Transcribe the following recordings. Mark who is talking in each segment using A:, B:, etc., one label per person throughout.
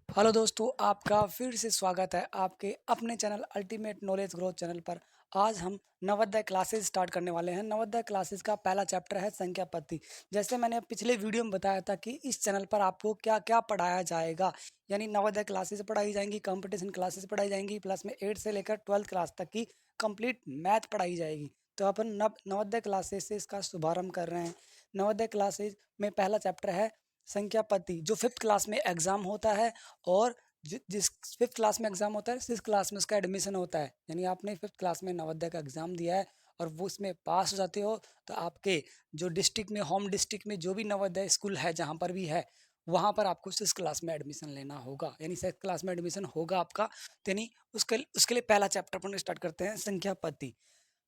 A: Hello दोस्तों, आपका फिर से स्वागत है आपके अपने channel ultimate knowledge growth channel पर। आज हम नवोदय क्लासेस स्टार्ट करने वाले हैं। नवोदय क्लासेस का पहला चैप्टर है संख्या पद्धति। जैसे मैंने पिछले वीडियो में बताया था कि इस चैनल पर आपको क्या क्या पढ़ाया जाएगा, यानी नवोदय क्लासेस पढ़ाई जाएंगी, कंपटीशन क्लासेस पढ़ाई जाएंगी, प्लस में 8 से लेकर 12th क्लास तक की कंप्लीट मैथ पढ़ाई जाएगी। तो अपन नवोदय क्लासेस से इसका शुभारंभ कर रहे हैं। नवोदय क्लासेस में पहला चैप्टर है संख्या पद्धति, जो 5th क्लास में एग्जाम होता है। और जिस 5th क्लास में एग्जाम होता है 6th क्लास में उसका एडमिशन होता है। यानी आपने 5th क्लास में नवोदय का एग्जाम दिया है और वो उसमें पास हो जाते हो तो आपके जो डिस्ट्रिक्ट में, होम डिस्ट्रिक्ट में जो भी नवोदय स्कूल है जहाँ पर भी है, वहाँ पर आपको 6th क्लास में एडमिशन लेना होगा, यानी 6th क्लास में एडमिशन होगा आपका। तो यानी उसके उसके लिए पहला चैप्टर अपन स्टार्ट करते हैं, संख्या पद्धति।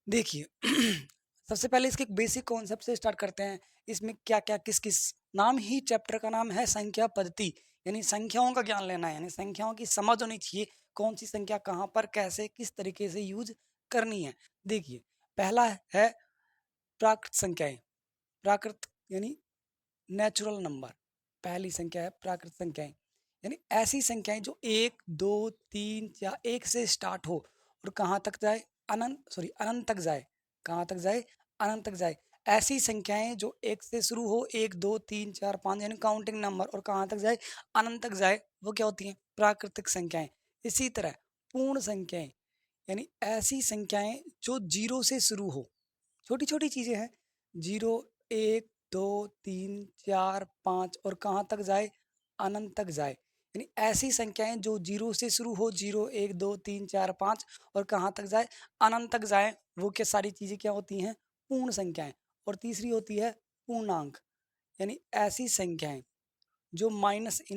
A: देखिए सबसे पहले इसके बेसिक कॉन्सेप्ट से स्टार्ट करते हैं। इसमें क्या क्या किस किस, नाम ही चैप्टर का नाम है संख्या पद्धति, यानी संख्याओं का ज्ञान लेना है, यानी संख्याओं की समझ होनी चाहिए। कौन सी संख्या कहाँ पर कैसे किस तरीके से यूज करनी है। देखिए, पहला है प्राकृत संख्याएं। प्राकृत यानी नेचुरल नंबर। पहली संख्या है प्राकृत संख्याएं, यानी ऐसी संख्याएं जो 1 2 3 या 1 से स्टार्ट हो और कहाँ तक जाए, अनंत तक जाए। कहाँ तक जाए, अनंत तक जाए। ऐसी संख्याएं जो 1 से शुरू हो, 1 2 3 4 5, यानी काउंटिंग नंबर, और कहाँ तक जाए, अनंत तक जाए, वो क्या होती हैं, प्राकृतिक संख्याएं। इसी तरह पूर्ण संख्याएं, यानी ऐसी संख्याएं जो 0 से शुरू हो। छोटी छोटी चीजें हैं, 0 1 2 3 4 5, और कहाँ तक जाए, अनंत तक जाए। यानी ऐसी संख्याएं जो 0 से शुरू हो, 0 1 2 3 4 5, और कहाँ तक जाए, अनंत तक जाए, वो क्या सारी चीजें क्या होती हैं, पूर्ण संख्याएं। और तीसरी होती है पूर्णांक, यानी ऐसी संख्याएं जो माइनस के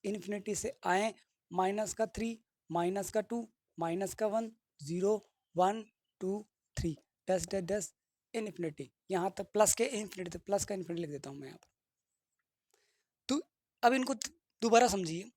A: इन्फिनिटी से आए, -3, -2, -1, 0 1 2 3, डैश डैश डैश इन्फिनिटी, यहाँ तक प्लस के इन्फिनिटी, तो प्लस का इन्फिनिटी लिख देता हूँ मैं यहाँ पर। तो अब इनको दोबारा समझिए।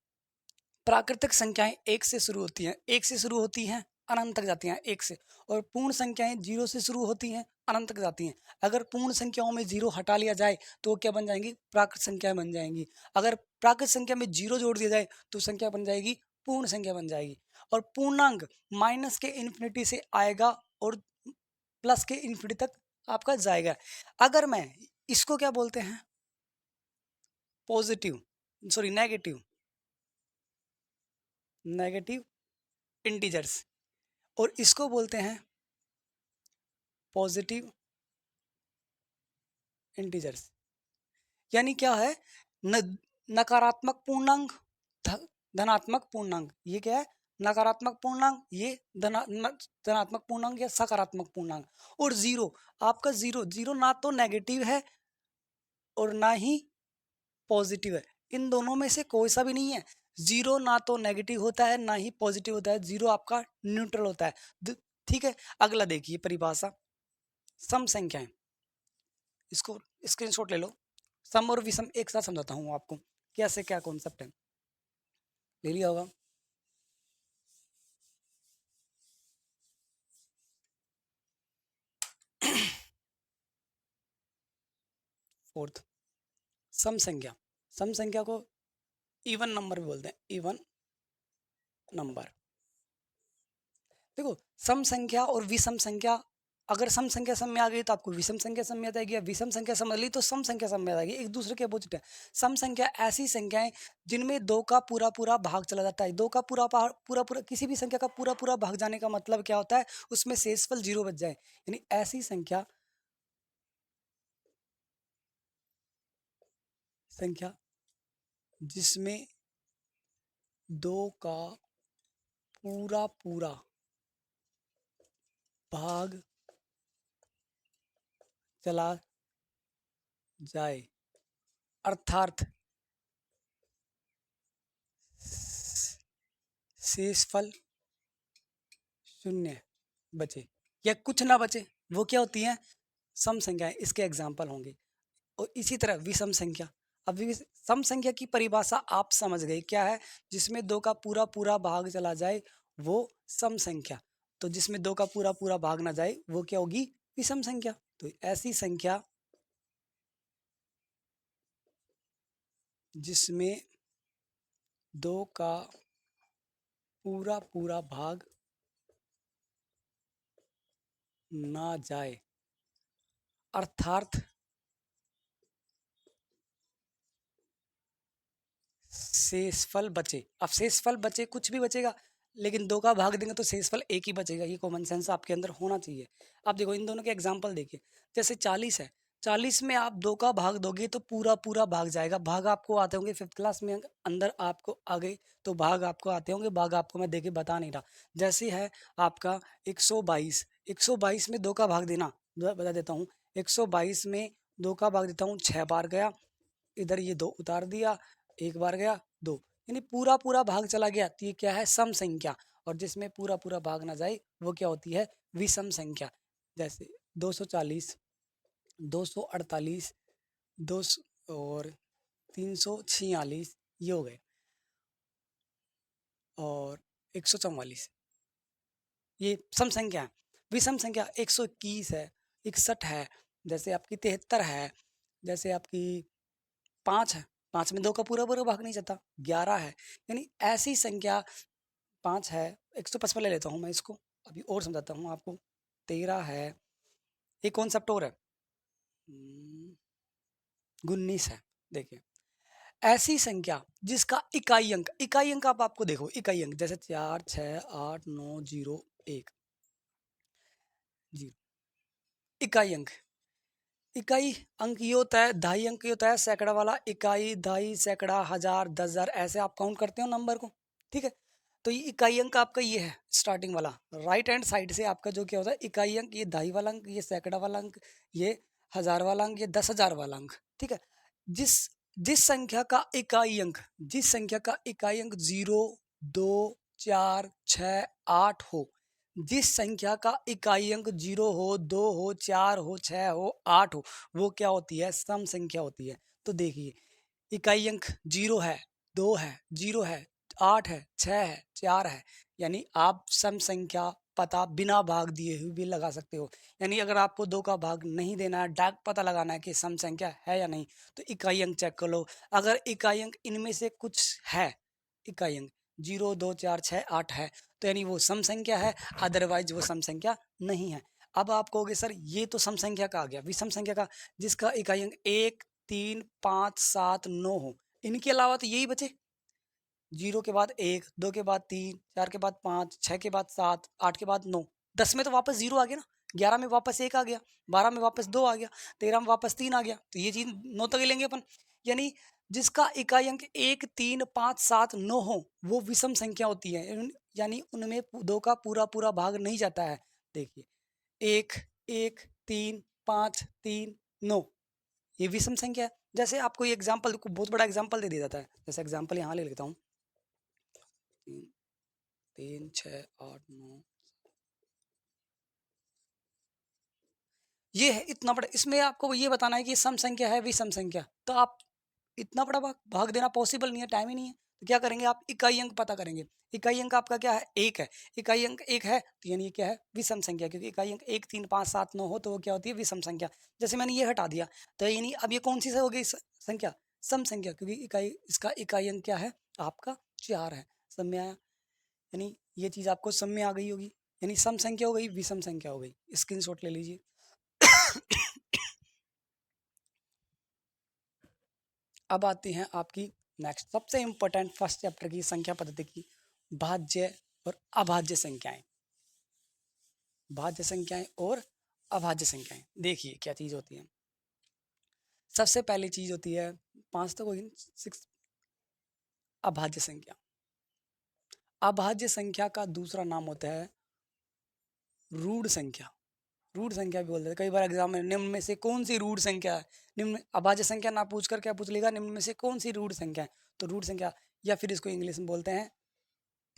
A: प्राकृतिक संख्याएं 1 से शुरू होती हैं, 1 से शुरू होती हैं, अनंत तक जाती हैं 1 से। और पूर्ण संख्याएं 0 से शुरू होती हैं, अनंत तक जाती हैं। अगर पूर्ण संख्याओं में 0 हटा लिया जाए तो वो क्या बन जाएंगी, प्राकृत संख्याएं बन जाएंगी। अगर प्राकृत संख्या में 0 जोड़ दिया जाए तो संख्या बन जाएगी, पूर्ण संख्या बन जाएगी। और पूर्णांक माइनस के इन्फिनिटी से आएगा और प्लस के इन्फिनिटी तक आपका जाएगा। अगर मैं इसको क्या बोलते हैं, positive, sorry negative, negative integers, और इसको बोलते हैं पॉजिटिव इंटीजर्स। यानी क्या है, न, नकारात्मक पूर्णांक, धनात्मक पूर्णांक। ये क्या है, नकारात्मक पूर्णांक, ये धनात्मक पूर्णांक या सकारात्मक पूर्णांक। और जीरो, आपका जीरो, जीरो ना तो नेगेटिव है और ना ही पॉजिटिव है, इन दोनों में से कोई सा भी नहीं है। जीरो ना तो नेगेटिव होता है ना ही पॉजिटिव होता है, जीरो आपका न्यूट्रल होता है। ठीक है। अगला देखिए परिभाषा, सम संख्याएं। इसको स्क्रीनशॉट ले लो। सम और विषम एक साथ समझाता हूँ आपको कैसे क्या कॉन्सेप्ट है। ले लिया होगा। फोर्थ, सम संख्या। सम संख्या को इवन नंबर भी बोलते हैं, इवन नंबर। देखो, सम संख्या और विषम संख्या, अगर सम संख्या सम में आ गई तो आपको विषम संख्या सम में आ जाएगी, या विषम संख्या समझ ली तो सम संख्या सम में आ जाएगी, एक दूसरे के अपोजिट है। सम संख्या ऐसी संख्याएं जिनमें 2 का पूरा पूरा भाग चला जाता है। 2 का पूरा पूरा पूरा, किसी भी संख्या का पूरा पूरा भाग जाने का मतलब क्या होता है, उसमें शेषफल 0 बच जाए, यानी ऐसी संख्या जिसमें 2 का पूरा पूरा भाग चला जाए, अर्थात शेषफल 0 बचे या कुछ ना बचे, वो क्या होती हैं, सम संख्याएं। इसके एग्जाम्पल होंगे। और इसी तरह विषम संख्या। अब सम संख्या की परिभाषा आप समझ गए क्या है, जिसमें 2 का पूरा पूरा भाग चला जाए वो सम संख्या। तो जिसमें 2 का पूरा पूरा भाग ना जाए वो क्या होगी, विषम संख्या। तो ऐसी संख्या जिसमें 2 का पूरा पूरा भाग ना जाए, अर्थात शेषफल बचे। अब शेषफल बचे, कुछ भी बचेगा, लेकिन 2 का भाग देंगे तो शेषफल 1 ही बचेगा। ये कॉमन सेंस आपके अंदर होना चाहिए। अब देखो इन दोनों के एग्जाम्पल देखिए, जैसे 40 है, 40 में आप 2 का भाग दोगे तो पूरा पूरा भाग जाएगा। भाग आपको आते होंगे 5th क्लास में, अंदर आपको आ गए तो भाग आपको आते होंगे। भाग आपको मैं देके बता नहीं रहा। जैसे है आपका 122, 122 में 2 का भाग देना, बता देता हूँ। 122 में 2 का भाग देता हूँ, 6 बार गया, इधर ये 2 उतार दिया, 1 बार गया 2, यानी पूरा पूरा भाग चला गया, तो ये क्या है, सम संख्या। और जिसमें पूरा पूरा भाग ना जाए वो क्या होती है, विषम संख्या। जैसे 240, 248, 200 और 346, ये हो गए। और 144, ये सम संख्या है। विषम संख्या 121 है, 61 है, जैसे आपकी 73 है, जैसे आपकी 5 है, 5 में 2 का पूरा पूरा भाग नहीं जाता, 11 है। यानी ऐसी संख्या 5 है, 155 ले लेता हूँ मैं इसको, अभी और समझाता हूँ आपको। 13 है, एक कॉन्सेप्ट और है, 19 है। देखिए ऐसी संख्या जिसका इकाई अंक आप आपको देखो, इकाई अंक जैसे 4, 6, 8, 9, 0, 1, जी, इकाई अंक। इकाई अंक ये होता है, दहाई अंक ये होता है सैकड़ा वाला, इकाई, दहाई, सैकड़ा, हजार, 10,000, ऐसे आप काउंट करते हो नंबर को, ठीक है। तो ये इकाई अंक आपका ये है स्टार्टिंग वाला, राइट हैंड साइड से आपका जो क्या होता है इकाई अंक, ये दहाई वाला अंक, ये सैकड़ा वाला अंक, ये हजार वाला अंक, ये 10,000 वाला अंक, ठीक है। जिस जिस संख्या का इकाई अंक, जिस संख्या का इकाई अंक 0, 2, 4, 6, 8 हो, जिस संख्या का इकाई अंक 0 हो, 2 हो, 4 हो, 6 हो, 8 हो, वो क्या होती है, सम संख्या होती है। तो देखिए इकाई अंक 0 है, 2 है, 0 है, 8 है, 6 है, 4 है, यानी आप सम संख्या पता बिना भाग दिए हुए भी लगा सकते हो। यानी अगर आपको 2 का भाग नहीं देना है, डायरेक्ट पता लगाना है कि सम संख्या है या नहीं, तो इकाई अंक चेक कर लो। अगर इकाई अंक इनमें से कुछ है, इकाई अंक 0, 2, 4, 6, 8 है, तो यानी वो सम संख्या है, अदरवाइज वो सम संख्या नहीं है। अब आप कहोगे सर ये तो सम संख्या का आ गया, विषम संख्या का, जिसका इकाई अंक 1, 3, 5, 7, 9 हो, इनके अलावा तो यही बचे, 0 के बाद 1, 2 के बाद 3, 4 के बाद 5, 6 के बाद 7, 8 के बाद 9, 10 में तो वापस 0 आ गया ना, 11 में वापस 1 आ गया, 12 में वापस 2 आ गया, 13 में वापस 3 आ गया, तो ये चीज 9 तक ही लेंगे अपन। यानी जिसका इकाई अंक 1, 3, 5, 7, 9 हो, वो विषम संख्या होती है, यानी उनमें 2 का पूरा पूरा भाग नहीं जाता है। देखिए 1, 1, 3, 5, 3, 9, ये विषम संख्या है। जैसे आपको ये एग्जाम्पल, बहुत बड़ा एग्जाम्पल दे दिया जाता है, जैसे एग्जाम्पल यहाँ ले लेता हूँ, 3, 3, 6, 8, 9, ये है इतना बड़ा, इसमें आपको ये बताना है कि सम संख्या है विषम संख्या, तो आप इतना बड़ा भाग देना पॉसिबल नहीं है, टाइम ही नहीं है। तो क्या करेंगे, आप इकाई अंक पता करेंगे। इकाई अंक आपका क्या है, 1 है, इकाई अंक 1 है, तो यानी ये क्या है, विषम संख्या, क्योंकि इकाई अंक 1, 3, 5, 7, 9 हो तो वो क्या होती है, विषम संख्या। जैसे मैंने ये हटा दिया, तो यानी अब ये कौन सी से हो गई संख्या, सम संख्या, क्योंकि इकाई, इसका इकाई अंक क्या है आपका, 4 है, सम में आया, यानी ये चीज आपको सम में आ गई होगी, यानी सम संख्या हो गई, विषम संख्या हो गई। स्क्रीनशॉट ले लीजिए। अब आती हैं आपकी नेक्स्ट सबसे इंपॉर्टेंट फर्स्ट चैप्टर की संख्या पद्धति की, भाज्य और अभाज्य संख्याएं। भाज्य संख्याएं और अभाज्य संख्याएं, देखिए क्या चीज होती है। सबसे पहली चीज होती है, 5 तक होगी, 6, अभाज्य संख्या। अभाज्य संख्या का दूसरा नाम होता है रूढ़ संख्या। रूढ़ संख्या भी बोलते हैं कई बार एग्जाम में, निम्न में से कौन सी रूढ़ संख्या है, निम्न अभाज्य संख्या ना पूछ कर क्या पूछ लेगा, निम्न में से कौन सी रूढ़ संख्या है, तो रूढ़ संख्या, या फिर इसको इंग्लिश में बोलते हैं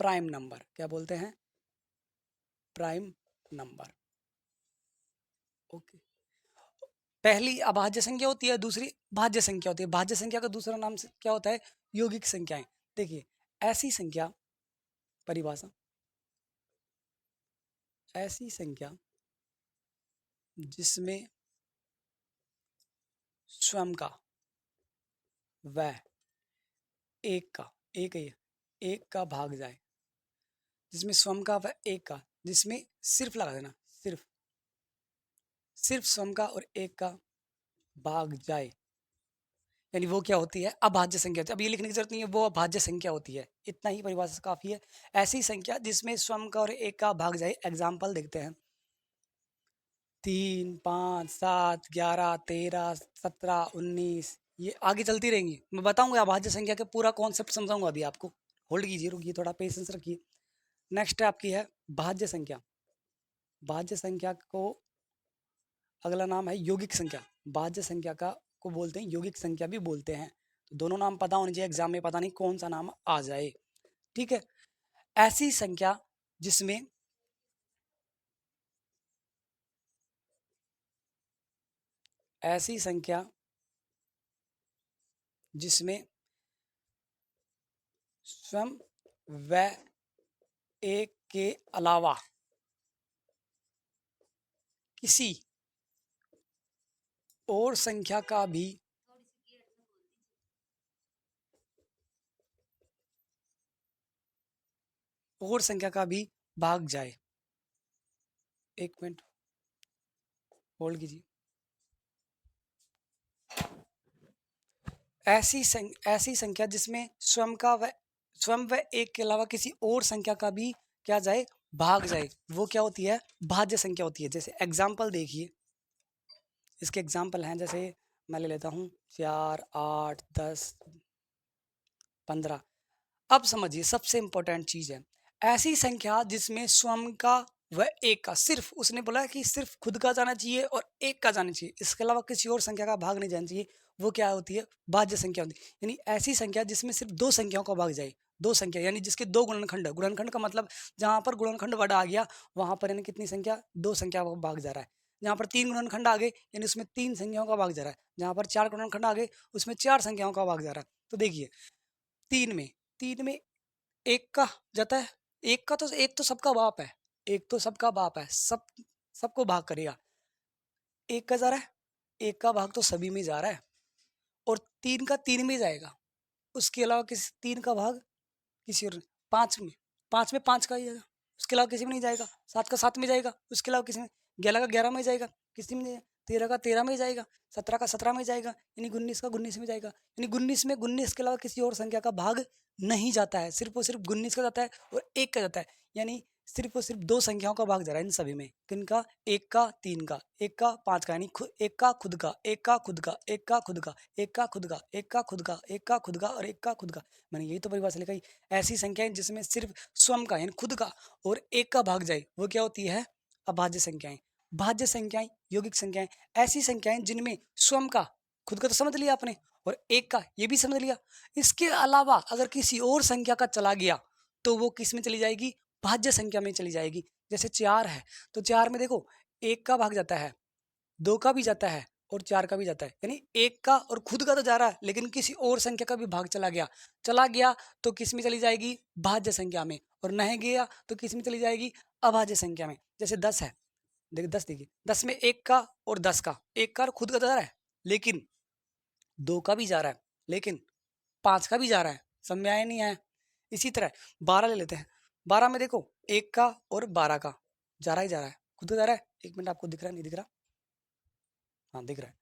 A: प्राइम नंबर। क्या बोलते हैं, प्राइम नंबर। ओके, पहली अभाज्य संख्या होती है, दूसरी भाज्य संख्या होती है। भाज्य संख्या का दूसरा नाम क्या होता है, यौगिक संख्याएं। देखिए ऐसी संख्या, परिभाषा, ऐसी संख्या जिसमें स्वयं का व एक का, एक ही है, एक का भाग जाए, जिसमें स्वयं का व एक का, जिसमें सिर्फ लगा देना, सिर्फ स्वयं का और एक का भाग जाए, यानी वो क्या होती है? अभाज्य संख्या होती है। अब ये लिखने की जरूरत नहीं है, वो अभाज्य संख्या होती है। इतना ही परिभाषा काफी है। ऐसी संख्या जिसमें स्वयं का और एक का भाग जाए। एग्जाम्पल देखते हैं। 3, 5, 7, 11, 13, 17, 19, ये आगे चलती रहेंगी। मैं बताऊंगा अभाज्य संख्या का पूरा कॉन्सेप्ट समझाऊंगा अभी आपको। होल्ड कीजिए, रुकिए, थोड़ा पेशेंस रखिए। नेक्स्ट आपकी है भाज्य संख्या। भाज्य संख्या को अगला नाम है यौगिक संख्या। भाज्य संख्या का को बोलते हैं यौगिक संख्या भी बोलते हैं। तो दोनों नाम पता होने चाहिए, एग्जाम में पता नहीं कौन सा नाम आ जाए। ठीक है। ऐसी संख्या जिसमें ऐसी संख्या जिसमें स्वयं व एक के अलावा किसी और संख्या का भी भाग जाए। एक मिनट होल्ड कीजिए। ऐसी संख्या जिसमें स्वयं व एक के अलावा किसी और संख्या का भी क्या जाए? भाग जाए, वो क्या होती है? भाज्य संख्या होती है। जैसे एग्जाम्पल देखिए, इसके एग्जाम्पल हैं, जैसे मैं ले लेता हूँ 4, 8, 10, 15। अब समझिए, सबसे इंपॉर्टेंट चीज है ऐसी संख्या जिसमें स्वयं का व एक का, सिर्फ उसने बोला है कि सिर्फ खुद का जाना चाहिए और एक का जाना चाहिए, इसके अलावा किसी और संख्या का भाग नहीं जाना चाहिए, वो क्या होती है? भाज्य संख्या होती है। यानी ऐसी संख्या जिसमें सिर्फ दो संख्याओं का भाग जाए। दो संख्या यानी जिसके दो गुणनखंड है। गुणनखंड का मतलब जहां पर गुणनखंड वर्ड आ गया वहां पर यानी कितनी संख्या? दो संख्या का भाग जा रहा है। जहां पर तीन गुणनखंड आ गए यानी उसमें तीन संख्याओं का भाग जा रहा है। जहां पर चार गुणनखंड आ गए उसमें चार संख्याओं का भाग जा रहा है। तो देखिए, तीन में एक का जाता है। एक तो सबका बाप है। एक तो सबका बाप है, सबको भाग करेगा। एक का जा रहा है, एक का भाग तो सभी में जा रहा है। और तीन का तीन में जाएगा, उसके अलावा किसी तीन का भाग किसी और। पांच में पांच का ही जाएगा, उसके अलावा किसी में नहीं जाएगा। सात का सात में जाएगा, उसके अलावा किसी में। 11 का 11 में जाएगा, किसी में नहीं जाएगा। 13 का 13 में जाएगा, 17 का 17 में जाएगा, यानी 19 का 19 में जाएगा। यानी 19 में 19 के अलावा किसी और संख्या का भाग नहीं जाता है। सिर्फ और सिर्फ 19 का जाता है और एक का जाता है। यानी सिर्फ और सिर्फ दो संख्याओं का भाग जा रहा है इन सभी में। किनका? एक का, तीन का, एक का, पांच का, यानी एक का खुद का, एक का खुद का, एक का खुद का, एक का खुद का, एक का खुद का, एक का खुद का और एक का खुद का। मैंने यही तो परिभाषा लिखा। ऐसी संख्याएं जिसमें सिर्फ स्वयं का यानी खुद का और एक का भाग जाए, वो क्या होती है? अभाज्य संख्याएं। भाज्य संख्याएं, यौगिक संख्याएं, ऐसी संख्याएं जिनमें स्वयं का, खुद का तो समझ लिया आपने, और एक का ये भी समझ लिया, इसके अलावा अगर किसी और संख्या का चला गया तो वो किस में चली जाएगी? भाज्य संख्या में चली जाएगी। जैसे 4 है तो 4 में देखो, एक का भाग जाता है, दो का भी जाता है और चार का भी जाता है। यानी एक का और खुद का तो जा रहा है, लेकिन किसी और संख्या का भी भाग चला गया तो किस में चली जाएगी? भाज्य संख्या में। और नहीं गया तो किस में चली जाएगी? अभाज्य संख्या में। जैसे 10 है, देखिए 10, देखिए 10 में एक का और 10 का, एक का और खुद का जा रहा है, लेकिन दो का भी जा रहा है, लेकिन पांच का भी जा रहा है। समझ में आया नहीं आया? इसी तरह 12 ले लेते हैं। 12 में देखो, एक का और 12 का जा रहा ही जा रहा है, खुद का जा रहा है। एक मिनट, आपको दिख रहा है नहीं दिख रहा? हाँ दिख रहा है।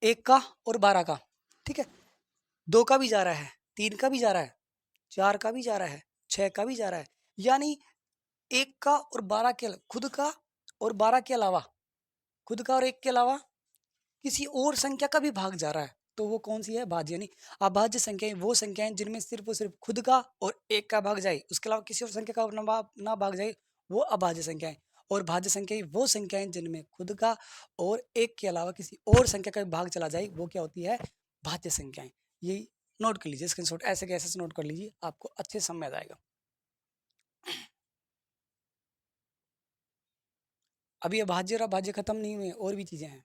A: एक का और 12 का, ठीक है। दो का भी जा रहा है, तीन का भी जा रहा है, चार का भी जा रहा है, छह का भी जा रहा है। यानी एक का और 12 के खुद का और 12 के अलावा, खुद का और एक के अलावा किसी और संख्या का भी भाग जा रहा है। तो वो कौन सी है? भाज्य। यानी अभाज्य संख्याएं वो संख्याएं जिनमें सिर्फ और सिर्फ खुद का और एक का भाग जाए, उसके अलावा किसी और संख्या का ना भाग जाए, वो अभाज्य संख्याएं। और भाज्य संख्याएं वो संख्याएं जिनमें खुद का और एक के अलावा किसी और संख्या का भी भाग चला जाए, वो क्या होती है? भाज्य संख्याएं। यही नोट कर लीजिए, स्क्रीनशॉट ऐसे कैसे से नोट कर लीजिए, आपको अच्छे समझ आएगा। अभी अभाज्य और अभाज्य खत्म नहीं हुए, और भी चीजें हैं।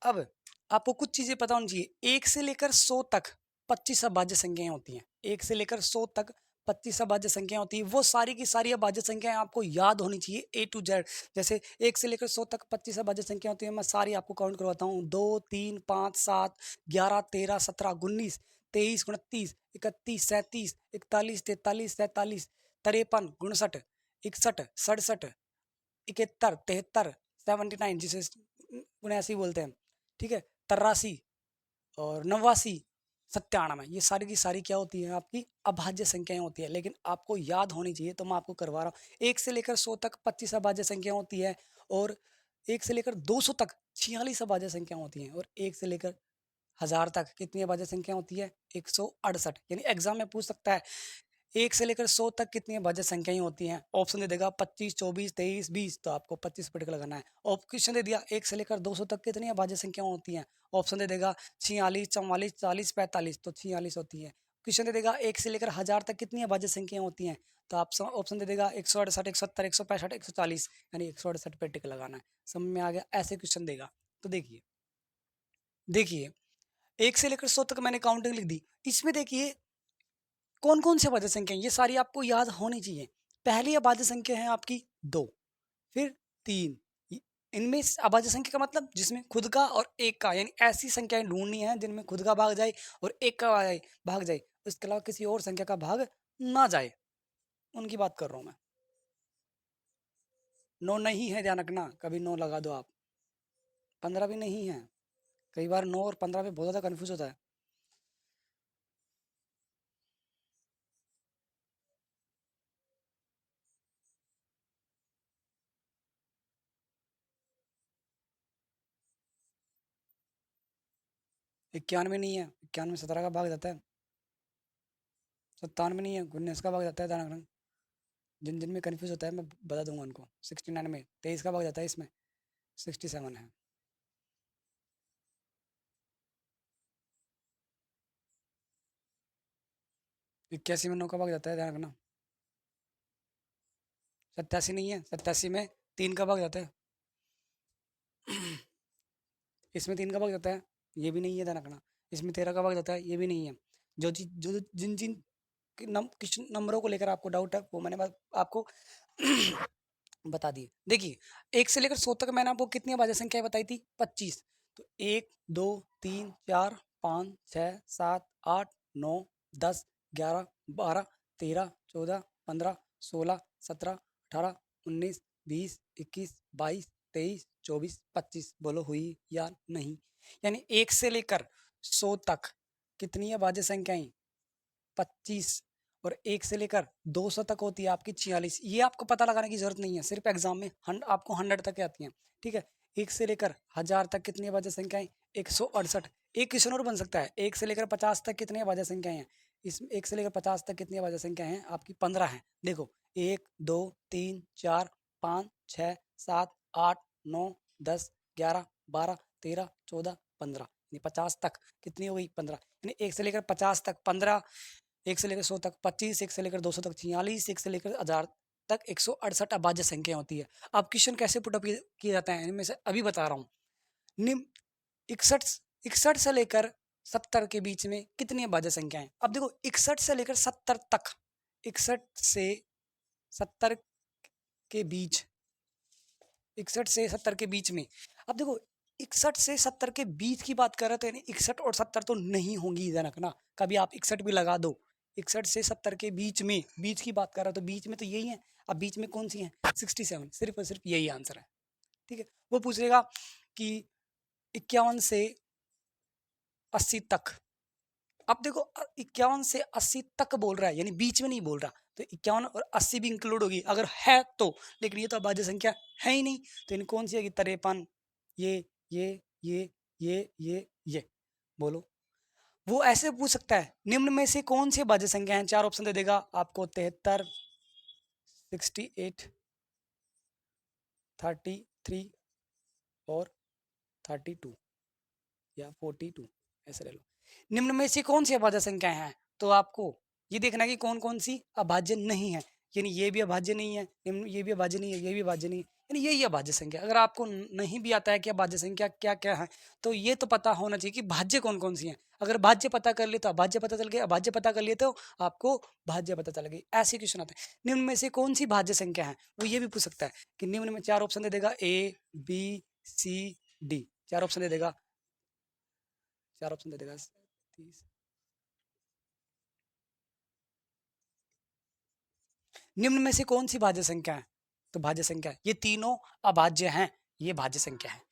A: अब आपको कुछ चीजें पता होनी चाहिए। 1 से लेकर 100 तक 25 अभाज्य संख्याएं होती हैं। 1 से लेकर 100 तक 25 अभाज्य संख्याएं होती है, वो सारी की सारी अभाज्य संख्याएं आपको याद होनी चाहिए ए टू जेड। जैसे 1 से लेकर 100 तक 25 अभाज्य संख्या होती है, मैं सारी आपको काउंट करवाता हूँ। 2 3 5 7 11 13 17 19 23 29 31 37 41 43 47 53 59 61 67 71 73 79, जिसे 79 बोलते हैं, ठीक है, 83 और 89 97, ये सारी की सारी क्या होती है, आपकी अभाज्य संख्याएं होती है। लेकिन आपको याद होनी चाहिए, तो मैं आपको करवा रहा हूँ। 1 से लेकर 100 तक 25 अभाज्य संख्या होती है, और 1 से लेकर 200 तक 46 अभाज्य संख्या होती हैं, और 1 से लेकर 1000 तक कितनी अभाज्य संख्या होती है, 168। यानी एग्जाम में पूछ सकता है 1 से लेकर 100 तक कितनी अभाज्य संख्याएं होती हैं। ऑप्शन दे देगा 25 24 23 20, तो आपको 25 पर टिक लगाना है। और क्वेश्चन दे दिया 1 से लेकर 200 तक कितनी अभाज्य संख्या होती हैं। ऑप्शन दे देगा 46 44 40 45, तो 46 होती है। क्वेश्चन दे देगा 1 से लेकर 1000 तक कितनी अभाज्य संख्याएं होती हैं, तो आप ऑप्शन दे देगा 168 170 165 140, यानी 168 पर टिक लगाना है। समझ में आ गया? ऐसे क्वेश्चन देगा। तो देखिए देखिए 1 से लेकर 100 तक मैंने काउंटिंग लिख दी। इसमें देखिए कौन कौन सी अभाज्य संख्या है, ये सारी आपको याद होनी चाहिए। पहली अभाज्य संख्या है आपकी 2, फिर 3। इनमें अभाज्य संख्या का मतलब जिसमें खुद का और एक का, यानी ऐसी संख्याएं ढूंढनी है जिनमें खुद का भाग जाए और एक का भाग जाए, उसके अलावा किसी और संख्या का भाग ना जाए, उनकी बात कर रहा हूं मैं। 9 नहीं है, ध्यान रखना, कभी 9 लगा दो आप। 15 भी नहीं है, कई बार 9 और 15 में बहुत ज्यादा कंफ्यूज होता है। इक्यानवे नहीं है, इक्यानवे 17 का भाग जाता है। 97 नहीं है, 19 का भाग जाता है, ध्यान रखना। जिन जिन में कन्फ्यूज होता है मैं बता दूंगा उनको। 69 में 23 का भाग जाता है, इसमें 67 है। 81 में 9 का भाग जाता है, ध्यान रखना। 87 नहीं है, 87 में 3 का भाग जाता है। इसमें 3 का भाग जाता है, ये भी नहीं है, ध्यान रखना। इसमें 13 का भाग जाता है, ये भी नहीं है। जो जिन जिन किस नंबरों को लेकर आपको डाउट है, वो मैंने आपको बता दिए। देखिए 1 से लेकर 100 तक मैंने आपको कितनी अभाज्य संख्याएं बताई थी, 25। तो 1 2 3 4 5 6 7 8 9 10 11 12 13 14 15 16 17 18 19 20 21 22 23 24 25, बोलो हुई या नहीं। यानी 1 से लेकर 100 तक कितनी अभाज्य संख्याएं, 25, और 1 से लेकर 200 तक होती है आपकी 46। ये आपको पता लगाने की जरूरत नहीं है, सिर्फ एग्जाम में आपको 100 तक आती हैं, ठीक है। 1 से लेकर 1000 तक कितनी अभाज्य संख्याएं, 168। एक क्वेश्चन और बन सकता है, 1 से लेकर 50 तक कितनी अभाज्य संख्याएं हैं। इस 1 से लेकर 50 तक कितनी अभाज्य संख्याएं हैं आपकी, 15 है। देखो 1 2 3 4 5 6 7 8 9 10 11 12 13 14 15, यानी 50 तक कितनी हो गई, 15। यानी 1 से लेकर 50 तक 15, 1 से लेकर 100 तक 25, 1 से लेकर 200 तक 46, 1 से लेकर 1000 तक 168 अभाज्य संख्या होती है। अब क्वेश्चन कैसे पुटअप किया जाता है, इनमें से अभी बता रहा हूँ। निम्न 61 61 से लेकर 70 के बीच में कितनी अभाज्य संख्या है। अब देखो 61 से लेकर 70 तक, 61 से 70 के बीच, 61 से 70 के बीच में, अब देखो 61 से 70 के बीच की बात कर रहे थे, यानी 61 और 70 तो नहीं होंगी, ध्यान रखना। कभी आप 61 भी लगा दो, 61 से 70 के बीच में, बीच की बात कर रहा, तो बीच में तो यही है। अब बीच में कौन सी है, 67, सिर्फ और सिर्फ यही आंसर है, ठीक है। वो पूछेगा कि 51 से 80 तक। अब देखो 51 से 80 तक बोल रहा है, यानी बीच में नहीं बोल रहा, तो 51 और 80 भी इंक्लूड होगी अगर है तो। लेकिन ये तो अभाज्य संख्या है ही नहीं, तो इन कौन सी है, 53, ये ये ये ये बोलो। वो ऐसे पूछ सकता है, निम्न में से कौन सी अभाज्य संख्या है। 4 ऑप्शन दे देगा आपको, 73, 68, 33 और 32 या 42, ऐसे ले लो। निम्न में से कौन सी अभाज्य संख्या है, तो आपको ये देखना है कि कौन कौन सी अभाज्य नहीं है। यानी ये भी अभाज्य नहीं है, ये भी अभाज्य नहीं है, ये भी अभाज्य नहीं है, यानी यही अभाज्य संख्या। अगर आपको नहीं भी आता है कि अभाज्य संख्या क्या क्या है, तो ये तो पता होना चाहिए कि भाज्य कौन कौन सी हैं। अगर भाज्य पता कर लिए तो अभाज्य पता चल गया, अभाज्य पता कर लिए तो आपको भाज्य पता चल गई। ऐसे क्वेश्चन आते हैं। निम्न में से कौन सी भाज्य संख्या है, वो ये भी पूछ सकता है कि निम्न में 4 ऑप्शन दे देगा, A B C D, 4 option दे देगा, 4 ऑप्शन दे देगा। निम्न में से कौन सी भाज्य संख्या है, तो भाज्य संख्या ये तीनों अभाज्य हैं, ये भाज्य संख्या है।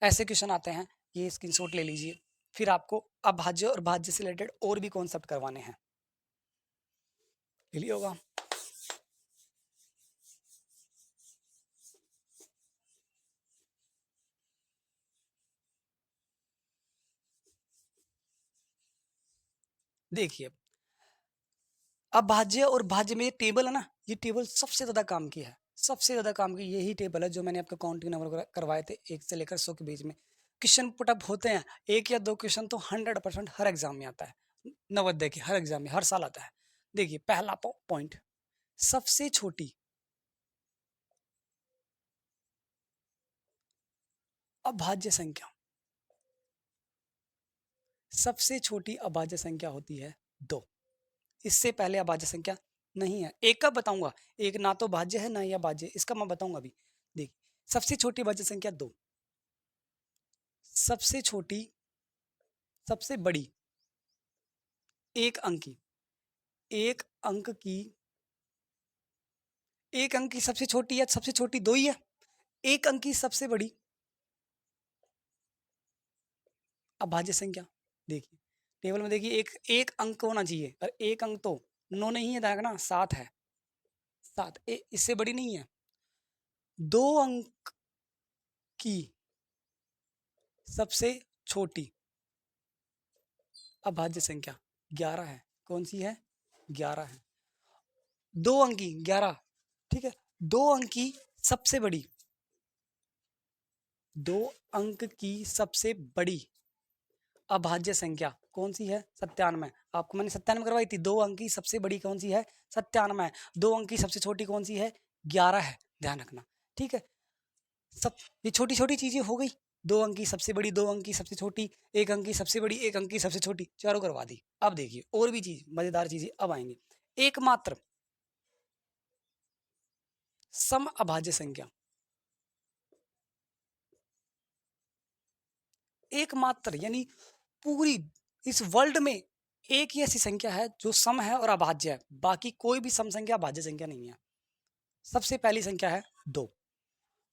A: ऐसे क्वेश्चन आते हैं, ये स्क्रीनशॉट ले लीजिए। फिर आपको अभाज्य और भाज्य से रिलेटेड और भी कॉन्सेप्ट करवाने हैं, ले लिया होगा। देखिए, अभाज्य और भाज्य में ये टेबल है ना, ये टेबल सबसे ज्यादा काम की है, सबसे ज्यादा काम की यही टेबल है जो मैंने आपको काउंटिंग नंबर करवाए थे 1 से लेकर 100 के बीच में। क्वेश्चन पुटअप होते हैं, 1 या 2 क्वेश्चन तो 100% हर एग्जाम में आता है, नवोदय के हर एग्जाम में हर साल आता है। देखिए पहला पॉइंट, सबसे छोटी अभाज्य संख्या, सबसे छोटी अभाज्य संख्या होती है 2। इससे पहले अभाज्य संख्या नहीं है। एक का बताऊंगा, एक ना तो भाज्य है ना ही अभाज्य, इसका मैं बताऊंगा अभी। देखिए सबसे छोटी भाज्य संख्या 2, सबसे छोटी, सबसे बड़ी, एक अंक की, एक अंक की, एक अंक की सबसे छोटी या सबसे छोटी 2 ही है, एक अंक की सबसे बड़ी अभाज्य संख्या। देखिए टेबल में देखिए एक एक अंक होना चाहिए, और एक अंक तो 9 नहीं है, देखना 7 है, 7 इससे बड़ी नहीं है। 2 अंक की सबसे छोटी अभाज्य संख्या 11 है। कौन सी है? 11 है। 2 अंक की 11, ठीक है। 2 अंक की सबसे बड़ी, 2 अंक की सबसे बड़ी अभाज्य संख्या कौन सी है? 97। आपको मैंने 97 करवाई थी। 2 अंक की सबसे बड़ी कौन सी है? 97। 2 अंक की सबसे छोटी कौन सी है? 11 है, ध्यान रखना, ठीक है। सब ये छोटी छोटी चीजें हो गई। 2 अंक की सबसे बड़ी, 2 अंक की सबसे छोटी, 1 अंक की सबसे बड़ी, 1 अंक की सबसे छोटी, चारों करवा दी। अब देखिए और भी चीज, मजेदार चीजें अब आएंगी। एकमात्र सम अभाज्य संख्या, एकमात्र यानी पूरी इस वर्ल्ड में एक ही ऐसी संख्या है जो सम है और अभाज्य है, बाकी कोई भी सम संख्या अभाज्य संख्या नहीं है। सबसे पहली संख्या है 2।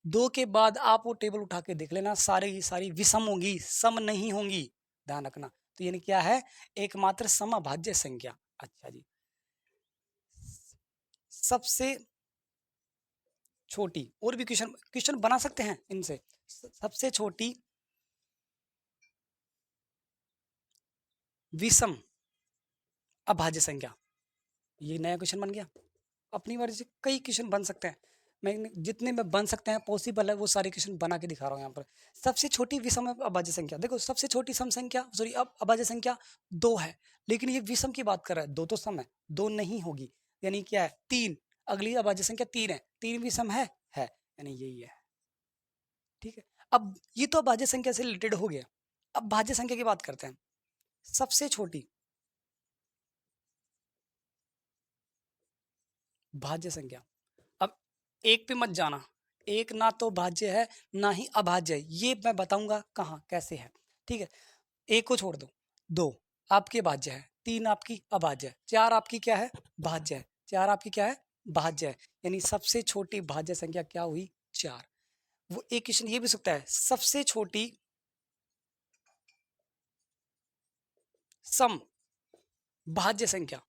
A: 2 के बाद आप वो टेबल उठा के देख लेना, सारी की सारी विषम होंगी, सम नहीं होंगी, ध्यान रखना। तो यानी क्या है? एकमात्र सम अभाज्य संख्या। अच्छा जी, सबसे छोटी, और भी क्वेश्चन क्वेश्चन बना सकते हैं इनसे। सबसे छोटी विषम अभाज्य संख्या, ये नया क्वेश्चन बन गया। अपनी मर्जी से कई क्वेश्चन बन सकते हैं, मैं जितने में बन सकते हैं पॉसिबल है वो सारे क्वेश्चन बना के दिखा रहा हूँ यहाँ पर। सबसे छोटी विषम अभाज्य संख्या, देखो सबसे छोटी सम संख्या, सॉरी अब अभाज्य संख्या 2 है, लेकिन ये विषम की बात कर रहा है। 2 तो सम है, 2 नहीं होगी, यानी क्या है? 3। अगली अभाज्य संख्या 3 है, 3 विषम है, यानी यही है, ठीक है। अब ये तो अभाज्य संख्या से रिलेटेड हो गया। अब भाज्य संख्या की बात करते हैं। सबसे छोटी भाज्य संख्या, अब एक पे मत जाना, एक ना तो भाज्य है ना ही अभाज्य है, ये मैं बताऊंगा कहाँ कैसे है, ठीक है। एक को छोड़ दो, 2 आपकी भाज्य है, 3 आपकी अभाज्य है, 4 आपकी क्या है? भाज्य है, 4 आपकी क्या है? भाज्य है, यानी सबसे छोटी भाज्य संख्या क्या हुई? 4। वो एक क्वेश्चन ये भी सकता है, सबसे छोटी सम भाज्य संख्या।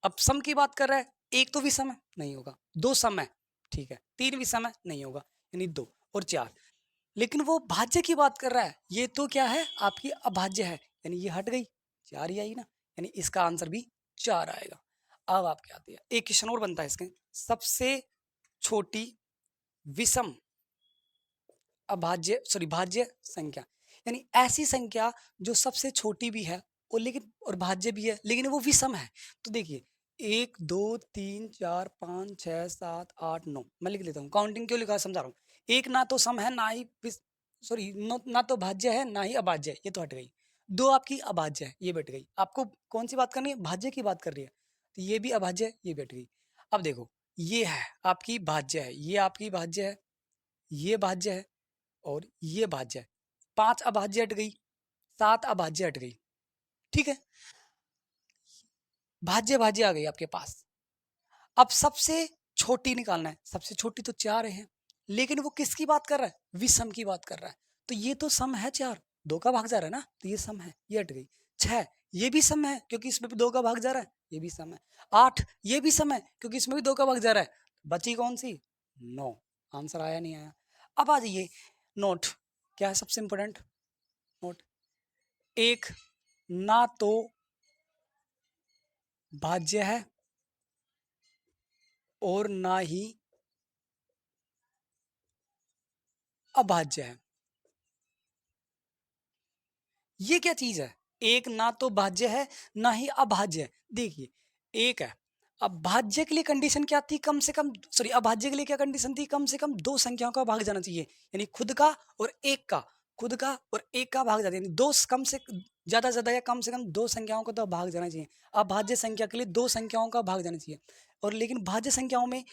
A: अब सम की बात कर रहा है, एक तो विषम है, नहीं होगा। 2 सम है, ठीक है। 3 विषम है, नहीं होगा, यानी 2 और 4। लेकिन वो भाज्य की बात कर रहा है, ये तो क्या है? आपकी अभाज्य है, यानी ये हट गई, 4 ही आई ना, यानी इसका आंसर भी 4 आएगा। अब आपके आती है, एक क्वेश्चन और बनता है इसके, सबसे छोटी विषम अभाज्य, सॉरी भाज्य संख्या, यानी ऐसी संख्या जो सबसे छोटी भी है और लेकिन और भाज्य भी है, लेकिन वो विषम है। तो देखिए 1 2 3 4 5 6 7 8 9 मैं लिख लेता हूँ। काउंटिंग क्यों लिखा है समझा रहा हूँ। एक ना तो सम है ना ही सॉरी ना तो भाज्य है ना ही अभाज्य है, ये तो हट गई। दो आपकी अभाज्य है, ये बैठ गई। आपको कौन सी बात करनी है? भाज्य की बात कर रही है, तो ये भी अभाज्य है, ये बैठ गई। अब देखो ये है आपकी भाज्य है, ये आपकी भाज्य है, ये भाज्य है और ये भाज्य है। 5 अभाज्य हट गई, 7 अभाज्य हट गई। ठीक है, भाज्य भाज्य आ गई आपके पास। अब सबसे छोटी निकालना है। सबसे छोटी तो 4 है, लेकिन वो किसकी बात कर रहा है? विषम की बात कर रहा है। तो ये तो सम है 4, 2 का भाग जा रहा है ना, तो ये सम है, ये हट गई। 6 ये भी सम है क्योंकि इसमें भी 2 का भाग जा रहा है, ये भी सम है। 8 ये भी सम है क्योंकि इसमें भी 2 का भाग जा रहा है। बची कौन सी? 9। आंसर आया नहीं आया? अब आ जाइए, नोट क्या है सबसे इंपॉर्टेंट? नोट, एक ना तो भाज्य है और ना ही अभाज्य है। ये क्या चीज है? एक ना तो भाज्य है ना ही अभाज्य है। देखिए एक है, अब भाज्य के लिए कंडीशन क्या थी? कम से कम, सॉरी, अभाज्य के लिए क्या कंडीशन थी? कम से कम 2 संख्याओं का भाग जाना चाहिए, यानी खुद का और एक का। खुद का और एक का भाग जाता है, यानी दो कम से ज्यादा या कम से कम 2 संख्याओं का तो भाग जाना चाहिए। अभाज्य संख्या के लिए 2 संख्याओं का भाग जाना चाहिए। और लेकिन भाज्य संख्याओं में,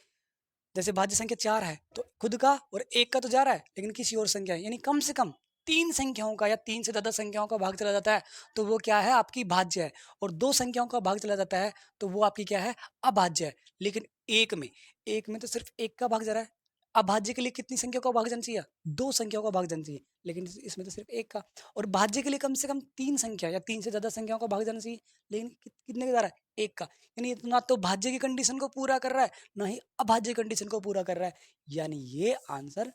A: जैसे भाज्य संख्या 4 है तो खुद का और एक का तो जा रहा है, लेकिन किसी और संख्या है, यानी कम से कम 3 संख्याओं का या 3 से ज्यादा संख्याओं का भाग चला जाता है, तो वो क्या है? आपकी भाज्य है। और 2 संख्याओं का भाग चला जाता है तो वो आपकी क्या है? अभाज्य है। लेकिन एक में तो सिर्फ एक का भाग जा रहा है। अभाज्य के लिए कितनी संख्या का भाग जाना चाहिए? 2 संख्याओं का भाग जाना चाहिए, लेकिन इसमें तो सिर्फ एक का। और भाज्य के लिए कम से कम 3 संख्या या 3 से ज्यादा संख्याओं का भाग जाना चाहिए, लेकिन कितने का जा रहा है? एक का। यानी ये तो ना तो भाज्य की कंडीशन को पूरा कर रहा है ना ही अभाज्य कंडीशन को पूरा कर रहा है। यानी ये आंसर,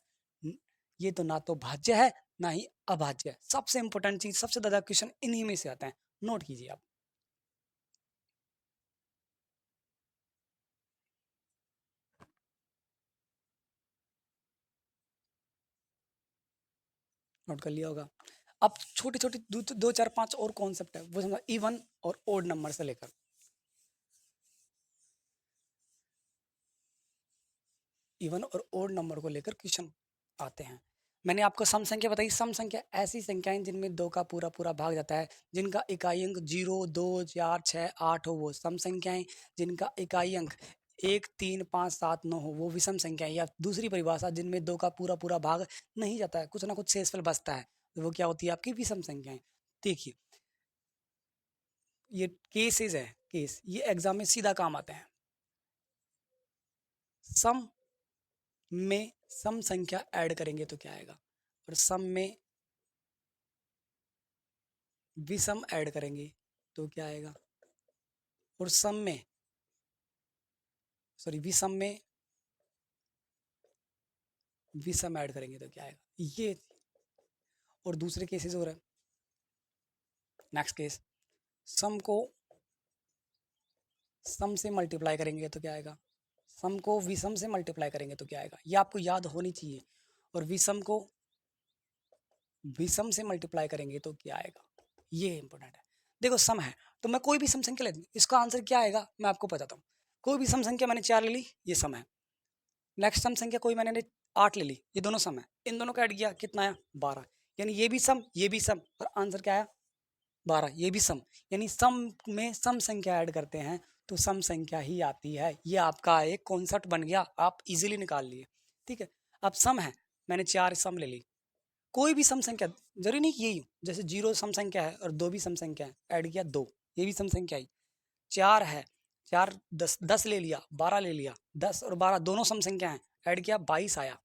A: ये तो ना तो भाज्य है ना ही अभाज्य है। सबसे इंपॉर्टेंट चीज, सबसे ज्यादा क्वेश्चन इन्हीं में से आता है, नोट कीजिए आप। नोट कर लिया होगा। अब छोटी छोटी दो चार पांच और कॉन्सेप्ट है, वो समझा, इवन और ओड नंबर से लेकर, इवन और ओड नंबर को लेकर क्वेश्चन आते हैं। मैंने आपको सम संख्या बताई। सम संख्या ऐसी संख्याएं जिनमें 2 का पूरा पूरा भाग जाता है, जिनका इकाई अंक 0 2 4 6 8 हो वो सम संख्याएं। जिनका इकाई अंक 1 3 5 7 9 हो वो विषम संख्याएं। या दूसरी परिभाषा, जिनमें 2 का पूरा पूरा भाग नहीं जाता है, कुछ ना कुछ शेषफल बचता है, तो वो क्या होती है? आपकी विषम संख्याएं। देखिए ये केसेस है, केस, ये एग्जाम में सीधा काम आते हैं। सम में सम संख्या ऐड करेंगे तो क्या आएगा? और सम में विषम ऐड करेंगे तो क्या आएगा? और सम में, सॉरी, विषम में विषम ऐड करेंगे तो क्या आएगा? ये। और दूसरे केसेस हो रहा है। नेक्स्ट केस, सम को सम से मल्टीप्लाई करेंगे तो क्या आएगा? सम को विषम से मल्टीप्लाई करेंगे तो क्या आएगा? ये आपको याद होनी चाहिए। और विषम को विषम से मल्टीप्लाई करेंगे तो क्या आएगा? ये इंपॉर्टेंट है। देखो सम है तो मैं कोई भी सम संख्या ले दूँ, इसका आंसर क्या आएगा मैं आपको बताता हूँ। कोई भी सम संख्या, मैंने 4 ले ली, ये सम है। नेक्स्ट सम संख्या कोई मैंने 8 ले ली, ये दोनों सम है। इन दोनों का ऐड किया, कितना आया? 12। यानी ये भी सम, ये भी सम, और आंसर क्या आया? 12। ये भी सम। यानी सम में सम संख्या ऐड करते हैं तो सम संख्या ही आती है। ये आपका एक कॉन्सेप्ट बन गया, आप इजीली निकाल लिए। ठीक है, अब सम है, मैंने 4 सम ले ली। कोई भी सम संख्या, जरूरी नहीं कि यही हो, जैसे 0 सम संख्या है और 2 भी सम संख्या है, ऐड किया 2, ये भी सम संख्या आई। 4 है, 4 10, 10 ले लिया, 12 ले लिया, 10 और 12 दोनों सम संख्या हैं, ऐड किया 22 आया,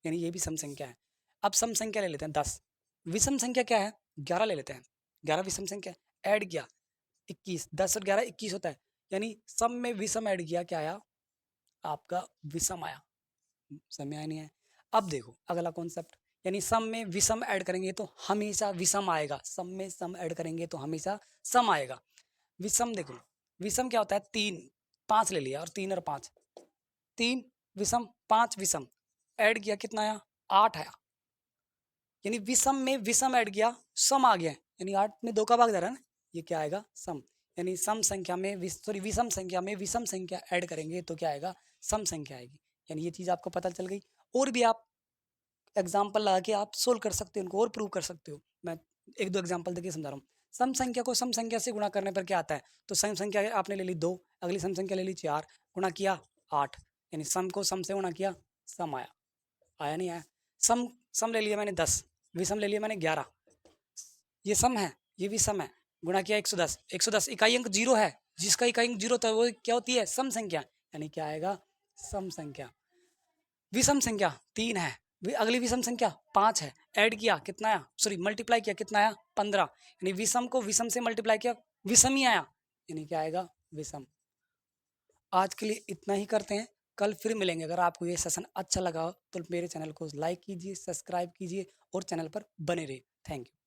A: यानी ये भी सम संख्या है। अब सम संख्या ले लेते हैं 10। विषम संख्या क्या है? 11 ले लेते हैं, 11 विषम संख्या, ऐड किया 21, 10 और 11 21 होता है, यानी सम में विषम ऐड किया, क्या आया? आपका विषम आया। समझ आया नहीं है? अब देखो अगला कॉन्सेप्ट, यानी सम में विषम ऐड करेंगे तो हमेशा विषम आएगा। सम में सम ऐड करेंगे तो हमेशा सम आएगा। विषम देखो, विषम क्या होता है? 3 5 ले लिया और 3 और 5, 3 विषम 5 विषम, ऐड किया कितना आया? 8 आया। यानी विषम में विषम ऐड किया, सम आ गया, यानी 8 में 2 का भाग जा रहा है ना, ये क्या आएगा? सम। यानी सम संख्या में विषम संख्या में विषम संख्या ऐड करेंगे तो क्या आएगा, सम संख्या आएगी। यानी ये चीज़ आपको पता चल गई। और भी आप एग्जाम्पल लगा के आप सोल्व कर सकते हो, उनको और प्रूव कर सकते हो। मैं एक दो एग्जाम्पल देके समझा रहा हूँ। सम संख्या को सम संख्या से गुणा करने पर क्या आता है, तो सम संख्या आपने ले ली 2, अगली सम संख्या ले ली 4, गुणा किया 8, यानी सम को सम से गुणा किया, सम आया। आया नहीं आया? सम सम ले लिया मैंने 10, विषम ले लिया मैंने 11, ये सम है ये भी सम है, गुणा किया 110, 110 इकाई अंक 0 है, जिसका इकाई अंक 0 होता है वो क्या होती है, सम संख्या, यानी क्या आएगा, सम संख्या। विषम संख्या 3 है, अगली विषम संख्या 5 है, ऐड किया कितना आया, सॉरी मल्टीप्लाई किया कितना आया, 15, यानी विषम को विषम से मल्टीप्लाई किया, विषम ही आया, यानी क्या आएगा, विषम। आज के लिए इतना ही करते हैं, कल फिर मिलेंगे। अगर आपको ये सेशन अच्छा लगा हो तो मेरे चैनल को लाइक कीजिए, सब्सक्राइब कीजिए और चैनल पर बने रहिए। Thank you.